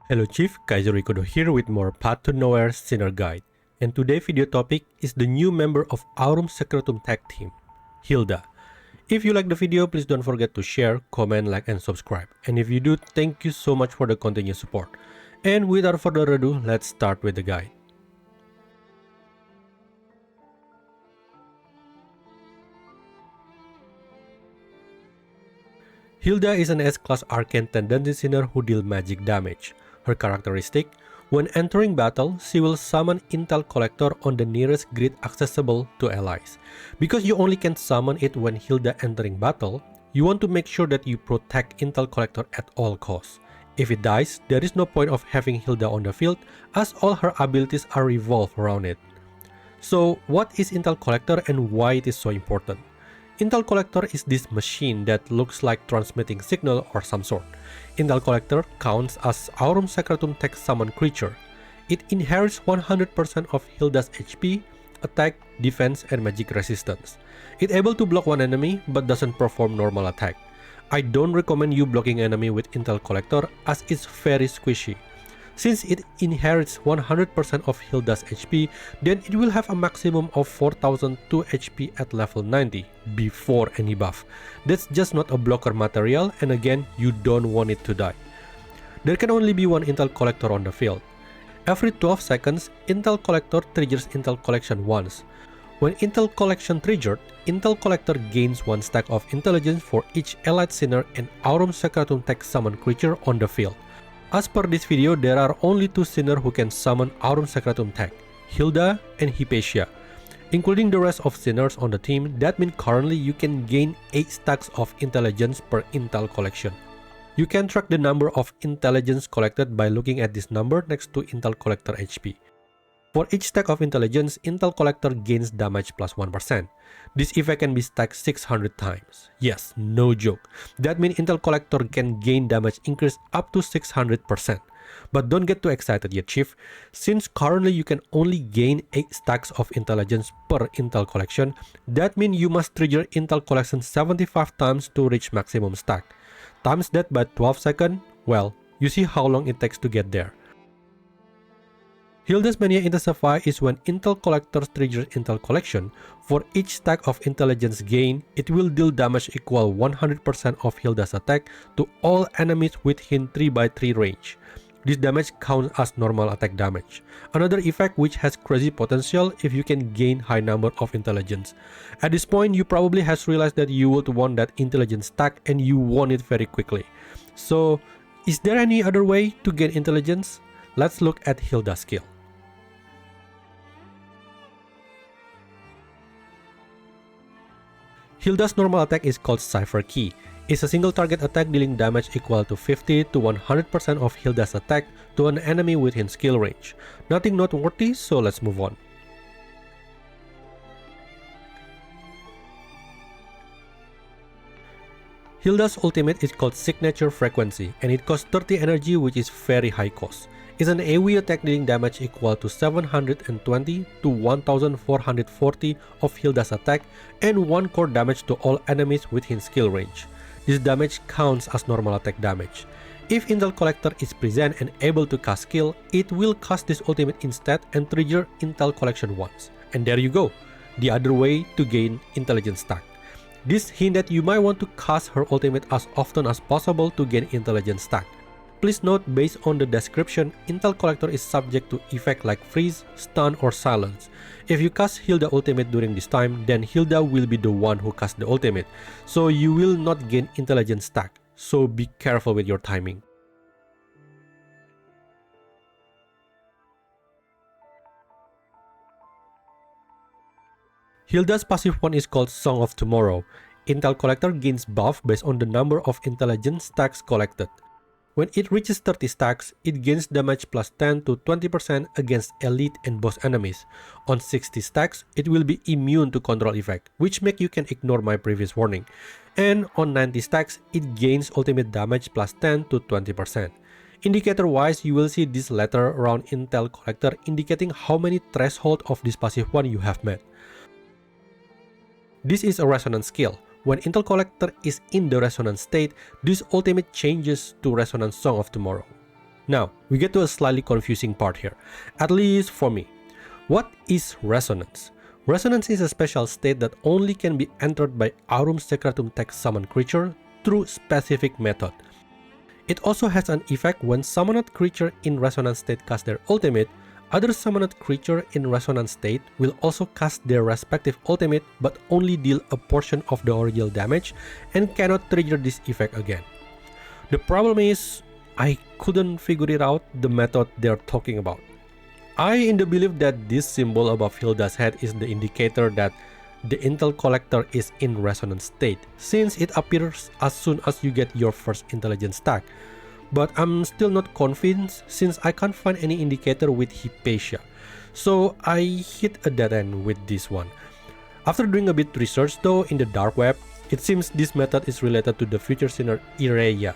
Hello Chief, Kaiza here with more Path to Nowhere Sinner Guide. And today's video topic is the new member of Aurum Secretum tag team, Hilda. If you like the video, please don't forget to share, comment, like and subscribe. And if you do, thank you so much for the continued support. And without further ado, let's start with the guide. Hilda is an S-class Arcane Tendency Sinner who deals magic damage. Her characteristic: when entering battle, she will summon Intel Collector on the nearest grid accessible to allies. Because you only can summon it when Hilda entering battle, you want to make sure that you protect Intel Collector at all costs. If it dies, there is no point of having Hilda on the field as all her abilities are revolved around it. So what is Intel Collector and why it is so important? Intel Collector is this machine that looks like transmitting signal or some sort. Intel Collector counts as Aurum Secretum tag summon creature. It inherits 100% of Hilda's HP, attack, defense, and magic resistance. It's able to block one enemy but doesn't perform normal attack. I don't recommend you blocking enemy with Intel Collector as it's very squishy. Since it inherits 100% of Hilda's HP, then it will have a maximum of 4002 HP at level 90 before any buff. That's just not a blocker material, and again, you don't want it to die. There can only be one Intel Collector on the field. Every 12 seconds, Intel Collector triggers Intel Collection once. When Intel Collection triggered, Intel Collector gains 1 stack of intelligence for each allied sinner and Aurum Secretum tag summon creature on the field. As per this video, there are only 2 sinners who can summon Aurum Secretum tag, Hilda and Hypatia. Including the rest of sinners on the team, that means currently you can gain 8 stacks of intelligence per Intel collection. You can track the number of intelligence collected by looking at this number next to Intel Collector HP. For each stack of intelligence, Intel Collector gains damage plus 1%. This effect can be stacked 600 times. Yes, no joke. That means Intel Collector can gain damage increase up to 600%. But don't get too excited yet, Chief. Since currently you can only gain 8 stacks of intelligence per Intel Collection, that means you must trigger Intel Collection 75 times to reach maximum stack. Times that by 12 seconds, well, you see how long it takes to get there. Hilda's Mania Intensify is when Intel Collector triggers Intel Collection. For each stack of intelligence gain, it will deal damage equal 100% of Hilda's attack to all enemies within 3x3 range. This damage counts as normal attack damage. Another effect which has crazy potential if you can gain high number of intelligence. At this point, you probably has realized that you would want that intelligence stack and you want it very quickly. So, is there any other way to gain intelligence? Let's look at Hilda's skill. Hilda's normal attack is called Cipher Key. It's a single target attack dealing damage equal to 50 to 100% of Hilda's attack to an enemy within skill range. Nothing noteworthy, so let's move on. Hilda's ultimate is called Signature Frequency and it costs 30 energy, which is very high cost. It's an AoE attack dealing damage equal to 720 to 1440 of Hilda's attack and 1 core damage to all enemies within skill range. This damage counts as normal attack damage. If Intel Collector is present and able to cast skill, it will cast this ultimate instead and trigger Intel Collection once. And there you go, the other way to gain intelligence stack. This hint that you might want to cast her ultimate as often as possible to gain intelligence stack. Please note, based on the description, Intel Collector is subject to effects like freeze, stun, or silence. If you cast Hilda ultimate during this time, then Hilda will be the one who casts the ultimate, so you will not gain intelligence stack, so be careful with your timing. Hilda's passive one is called Song of Tomorrow. Intel Collector gains buff based on the number of intelligence stacks collected. When it reaches 30 stacks, it gains damage plus 10 to 20% against elite and boss enemies. On 60 stacks, it will be immune to control effect, which make you can ignore my previous warning. And on 90 stacks, it gains ultimate damage plus 10 to 20%. Indicator wise, you will see this letter around Intel Collector indicating how many threshold of this passive one you have met. This is a resonance skill. When Intel Collector is in the resonance state, this ultimate changes to Resonance Song of Tomorrow. Now, we get to a slightly confusing part here, at least for me. What is resonance? Resonance is a special state that only can be entered by Aurum Secretum text summon creature through specific method. It also has an effect when summoned creature in resonance state cast their ultimate. Other summoned creature in resonance state will also cast their respective ultimate but only deal a portion of the original damage and cannot trigger this effect again. The problem is, I couldn't figure it out the method they're talking about. I in the belief that this symbol above Hilda's head is the indicator that the intel collector is in resonance state, since it appears as soon as you get your first intelligence stack. But I'm still not convinced since I can't find any indicator with Hypatia. So I hit a dead end with this one. After doing a bit research though in the dark web, it seems this method is related to the future sinner Ireya.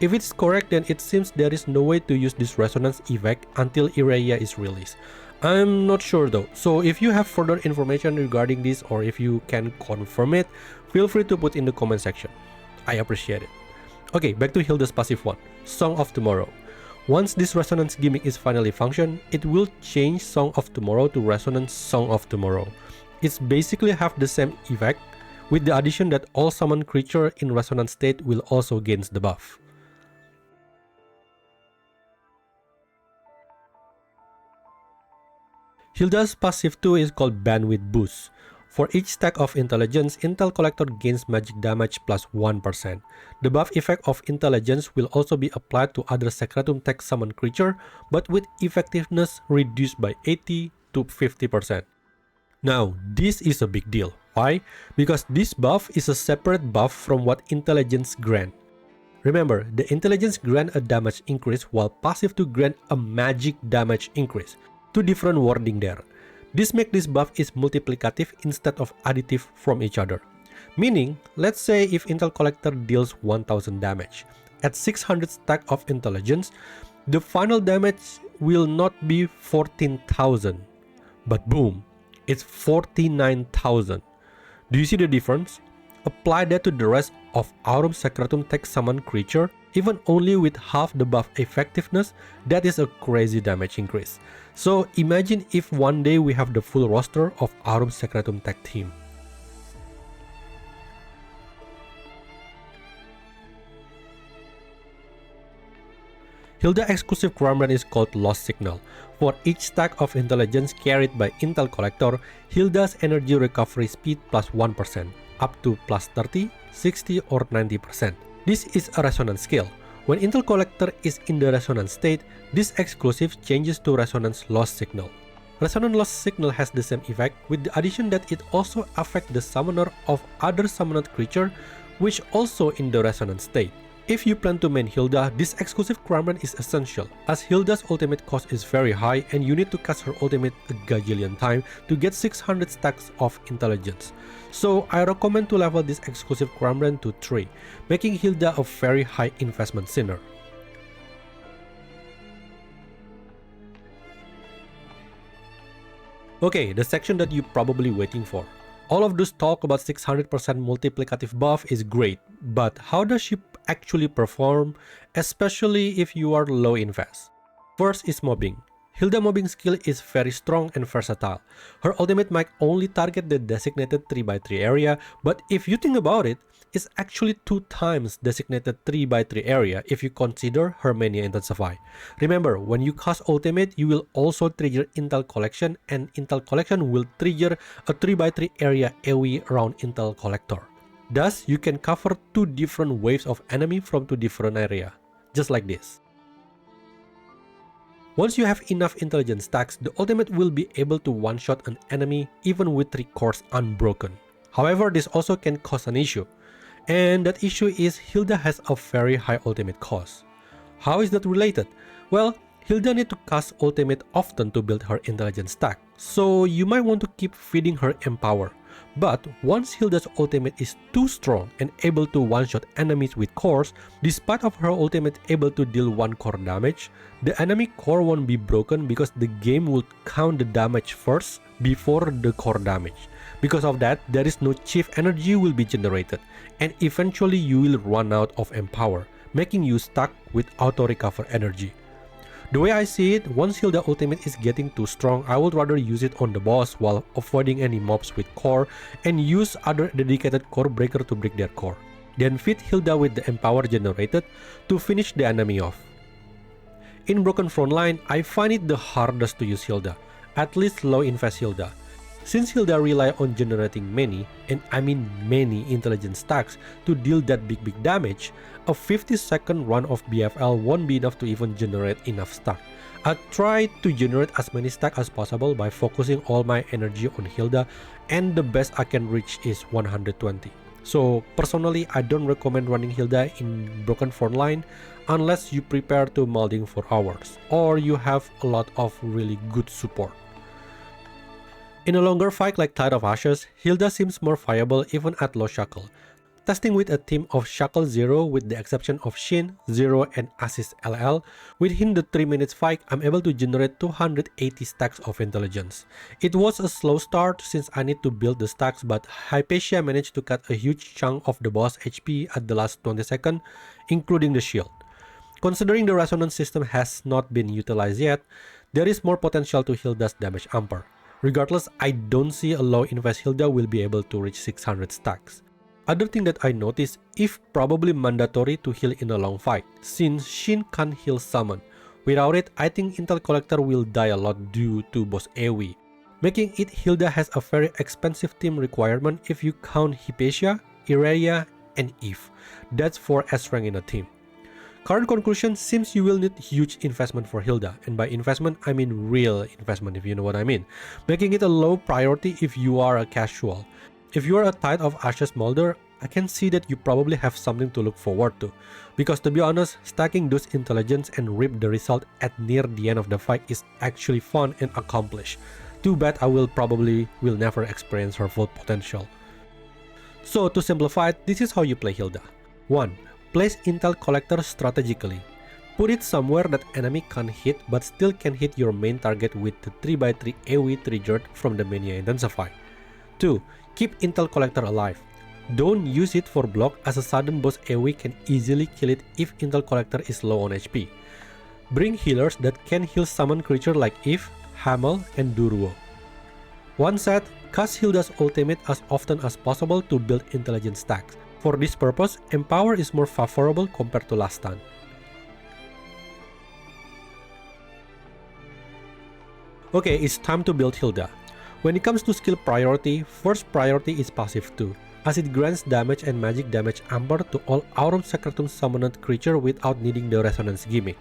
If it's correct, then it seems there is no way to use this resonance effect until Ireya is released. I'm not sure though, so if you have further information regarding this or if you can confirm it, feel free to put in the comment section. I appreciate it. Okay, back to Hilda's passive one, Song of Tomorrow. Once this resonance gimmick is finally function, it will change Song of Tomorrow to Resonance Song of Tomorrow. It's basically have the same effect, with the addition that all summoned creature in resonance state will also gain the buff. Hilda's passive 2 is called Bandwidth Boost. For each stack of intelligence, Intel Collector gains magic damage plus 1%. The buff effect of intelligence will also be applied to other Secretum text summon creature, but with effectiveness reduced by 80 to 50%. Now, this is a big deal. Why? Because this buff is a separate buff from what intelligence grant. Remember, the intelligence grant a damage increase while passive 2 grant a magic damage increase. Two different wording there. This makes this buff is multiplicative instead of additive from each other. Meaning, let's say if Intel Collector deals 1000 damage, at 600 stack of intelligence, the final damage will not be 14,000, but boom, it's 49,000. Do you see the difference? Apply that to the rest of Aurum Secretum text summon creature, even only with half the buff effectiveness, that is a crazy damage increase. So imagine if one day we have the full roster of Aurum Secretum tech team. Hilda exclusive Crimebrand is called Lost Signal. For each stack of intelligence carried by Intel Collector, Hilda's energy recovery speed plus 1%, up to plus 30, 60 or 90%. This is a resonance scale. When Intel Collector is in the resonance state, this exclusive changes to Resonance Lost Signal. Resonance Lost Signal has the same effect with the addition that it also affects the summoner of other summoned creature which also in the resonance state. If you plan to main Hilda, this exclusive Crimebrand is essential, as Hilda's ultimate cost is very high and you need to cast her ultimate a gajillion time to get 600 stacks of intelligence. So I recommend to level this exclusive Crimebrand to 3, making Hilda a very high investment sinner. Okay, the section that you're probably waiting for. All of this talk about 600% multiplicative buff is great, but how does she actually perform, especially if you are low invest? First is mobbing. Hilda mobbing skill is very strong and versatile. Her ultimate might only target the designated 3x3 area, but if you think about it, it's actually 2 times designated 3x3 area if you consider her mania intensify. Remember, when you cast ultimate, you will also trigger Intel Collection, and Intel Collection will trigger a 3x3 area AoE around Intel Collector. Thus, you can cover 2 different waves of enemy from 2 different areas, just like this. Once you have enough intelligence stacks, the ultimate will be able to one-shot an enemy even with 3 cores unbroken. However, this also can cause an issue, and that issue is Hilda has a very high ultimate cost. How is that related? Well, Hilda needs to cast ultimate often to build her intelligence stack, so you might want to keep feeding her empower. But once Hilda's ultimate is too strong and able to one-shot enemies with cores, despite of her ultimate able to deal 1 core damage, the enemy core won't be broken because the game will count the damage first before the core damage. Because of that, there is no chief energy will be generated, and eventually you will run out of empower, making you stuck with auto recover energy. The way I see it, once Hilda ultimate is getting too strong, I would rather use it on the boss while avoiding any mobs with core and use other dedicated core breaker to break their core. Then feed Hilda with the empower generated to finish the enemy off. In Broken Frontline, I find it the hardest to use Hilda, at least low invest Hilda. Since Hilda rely on generating many, and I mean many intelligence stacks to deal that big damage, a 50-second run of BFL won't be enough to even generate enough stack. I try to generate as many stacks as possible by focusing all my energy on Hilda, and the best I can reach is 120. So personally, I don't recommend running Hilda in Broken Frontline unless you prepare to molding for hours, or you have a lot of really good support. In a longer fight like Tide of Ashes, Hilda seems more viable even at low Shackle. Testing with a team of Shackle 0 with the exception of Shin, Zero and Assist LL, within the 3 minutes fight I'm able to generate 280 stacks of intelligence. It was a slow start since I need to build the stacks, but Hypatia managed to cut a huge chunk of the boss HP at the last 20 seconds, including the shield. Considering the resonance system has not been utilized yet, there is more potential to Hilda's damage amper. Regardless, I don't see a low invest Hilda will be able to reach 600 stacks. Other thing that I noticed, if probably mandatory to heal in a long fight, since Shin can't heal summon. Without it, I think Intel Collector will die a lot due to boss AoE, making it Hilda has a very expensive team requirement if you count Hypatia, Irelia, and Eve. That's 4 S rank in a team. Current conclusion seems you will need huge investment for Hilda, and by investment I mean real investment if you know what I mean, making it a low priority if you are a casual. If you are a Tide of Ashes molder, I can see that you probably have something to look forward to, because to be honest, stacking those intelligence and reap the result at near the end of the fight is actually fun and accomplished. Too bad I will never experience her full potential. So to simplify it, this is how you play Hilda. 1. Place Intel Collector strategically. Put it somewhere that enemy can't hit but still can hit your main target with the 3x3 AoE triggered from the Mania Intensify. 2. Keep Intel Collector alive. Don't use it for block as a sudden boss AoE can easily kill it if Intel Collector is low on HP. Bring healers that can heal summon creature like Eve, Hamel, and Duruo. 1 set, cast Hilda's ultimate as often as possible to build intelligence stacks. For this purpose, Empower is more favorable compared to last time. Okay, it's time to build Hilda. When it comes to skill priority, first priority is passive 2, as it grants damage and magic damage amper to all Aurum Sacratum summoned creature without needing the resonance gimmick.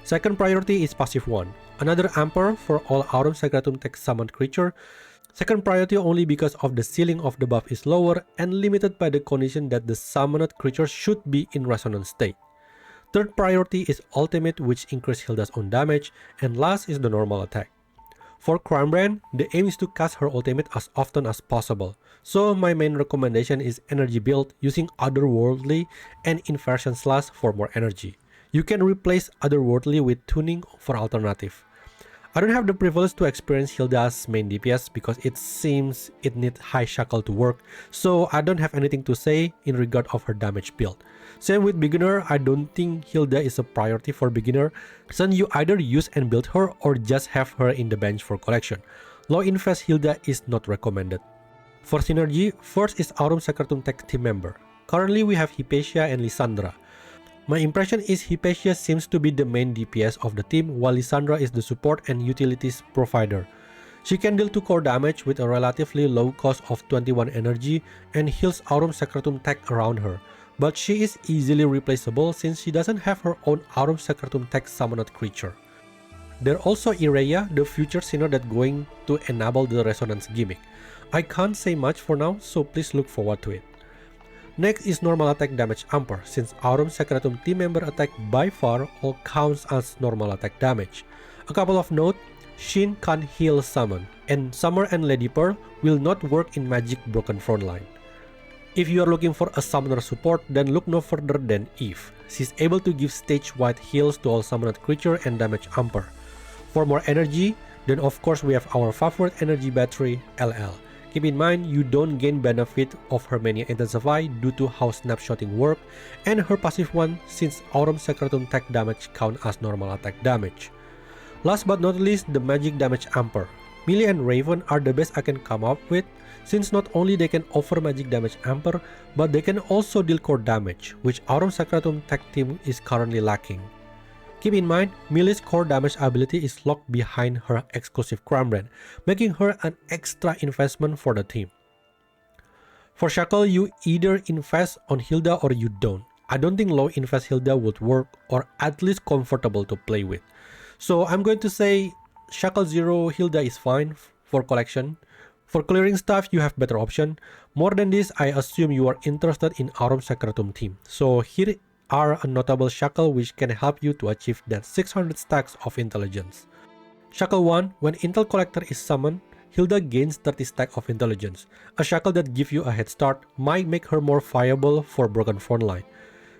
Second priority is passive 1, another amper for all Aurum Sacratum text summoned creature. Second priority only because of the ceiling of the buff is lower and limited by the condition that the summoned creature should be in resonance state. Third priority is ultimate, which increases Hilda's own damage, and last is the normal attack. For Crimebrand, the aim is to cast her ultimate as often as possible, so my main recommendation is energy build using Otherworldly and Inversion Slash for more energy. You can replace Otherworldly with Tuning for alternative. I don't have the privilege to experience Hilda's main DPS because it seems it needs high Shackle to work, so I don't have anything to say in regard of her damage build. Same with beginner, I don't think Hilda is a priority for beginner, so you either use and build her or just have her in the bench for collection. Low invest Hilda is not recommended. For synergy, first is Aurum Sacratum Tech team member. Currently we have Hypatia and Lysandra. My impression is Hypatia seems to be the main DPS of the team, while Lysandra is the support and utilities provider. She can deal 2 core damage with a relatively low cost of 21 energy and heals Aurum Sacratum tech around her, but she is easily replaceable since she doesn't have her own Aurum Sacratum tech summoned creature. There's also Irelia, the future sinner that's going to enable the resonance gimmick. I can't say much for now, so please look forward to it. Next is normal attack damage amper, since Aurum Sacratum team member attack by far all counts as normal attack damage. A couple of note, Shin can't heal summon, and Summer and Lady Pearl will not work in Magic Broken Frontline. If you are looking for a summoner support, then look no further than Eve. She's able to give stage-wide heals to all summoned creature and damage amper. For more energy, then of course we have our favorite energy battery, LL. Keep in mind, you don't gain benefit of her Mania Intensify due to how snapshotting work, and her passive one since Aurum Sacratum tech damage count as normal attack damage. Last but not least, the magic damage amper. Melee and Raven are the best I can come up with, since not only they can offer magic damage amper, but they can also deal core damage, which Aurum Sacratum tech team is currently lacking. Keep in mind, Melee's core damage ability is locked behind her exclusive Crimebrand, making her an extra investment for the team. For Shackle, you either invest on Hilda or you don't. I don't think low invest Hilda would work, or at least comfortable to play with. So I'm going to say Shackle 0 Hilda is fine for collection. For clearing stuff, you have better option. More than this, I assume you are interested in Aurum Sacratum team. So here are a notable Shackle which can help you to achieve that 600 stacks of intelligence. Shackle 1, when Intel Collector is summoned, Hilda gains 30 stacks of intelligence. A Shackle that gives you a head start might make her more viable for Broken Frontline.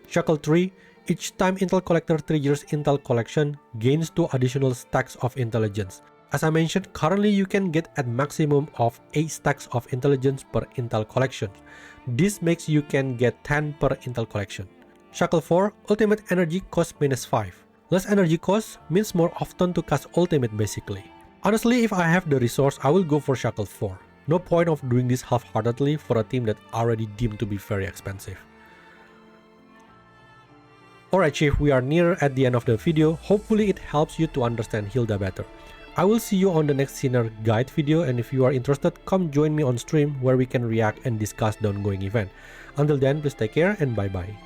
Shackle 3, each time Intel Collector triggers Intel Collection, gains 2 additional stacks of intelligence. As I mentioned, currently you can get at maximum of 8 stacks of intelligence per Intel Collection. This makes you can get 10 per Intel Collection. Shackle 4, ultimate energy cost -5. Less energy cost means more often to cast ultimate basically. Honestly, if I have the resource, I will go for Shackle 4. No point of doing this half-heartedly for a team that already deemed to be very expensive. Alright Chief, we are near at the end of the video. Hopefully it helps you to understand Hilda better. I will see you on the next Sinner guide video, and if you are interested, come join me on stream where we can react and discuss the ongoing event. Until then, please take care and bye bye.